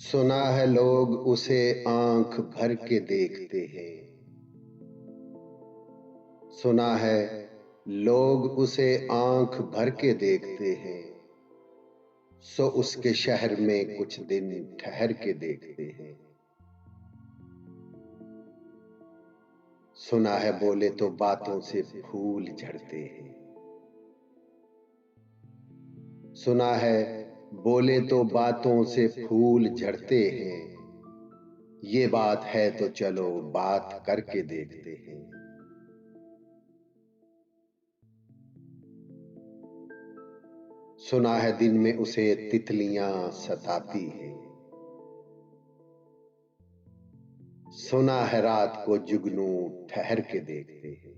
सुना है लोग उसे आंख भर के देखते हैं। सुना है लोग उसे आंख भर के देखते हैं। सो उसके शहर में कुछ दिन ठहर के देखते हैं। सुना है बोले तो बातों से फूल झड़ते हैं। सुना है बोले तो बातों से फूल झड़ते हैं। ये बात है तो चलो बात करके देखते हैं। सुना है दिन में उसे तितलियां सताती हैं। सुना है रात को जुगनू ठहर के देखते हैं।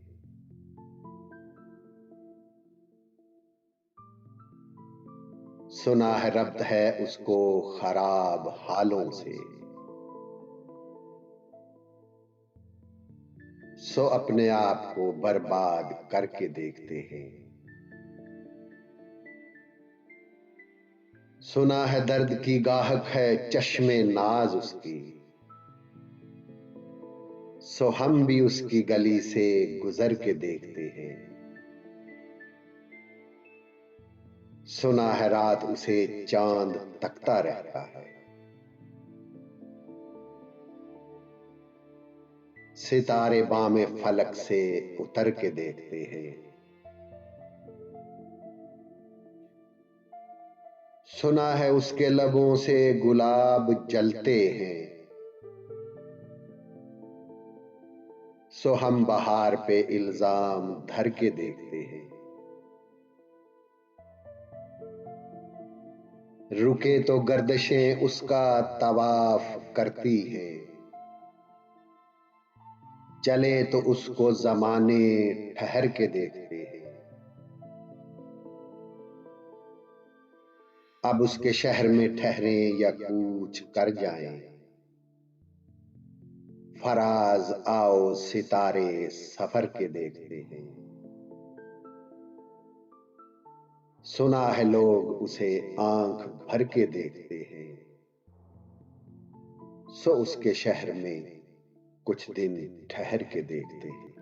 सुना है रब्त है उसको खराब हालों से। सो अपने आप को बर्बाद करके देखते हैं। सुना है दर्द की गाहक है चश्मे नाज उसकी। सो हम भी उसकी गली से गुजर के देखते हैं। सुना है रात उसे चांद तकता रहता है। सितारे बामे फलक से उतर के देखते हैं। सुना है उसके लबों से गुलाब जलते हैं। सो हम बहार पे इल्जाम धर के देखते हैं। रुके तो गर्दिशें उसका तवाफ करती हैं। चले तो उसको जमाने ठहर के देखते हैं। अब उसके शहर में ठहरें या कूच कर जाएं। फराज आओ सितारे सफर के देखते हैं। सुना है लोग उसे आंख भर के देखते हैं। सो उसके शहर में कुछ दिन ठहर के देखते हैं।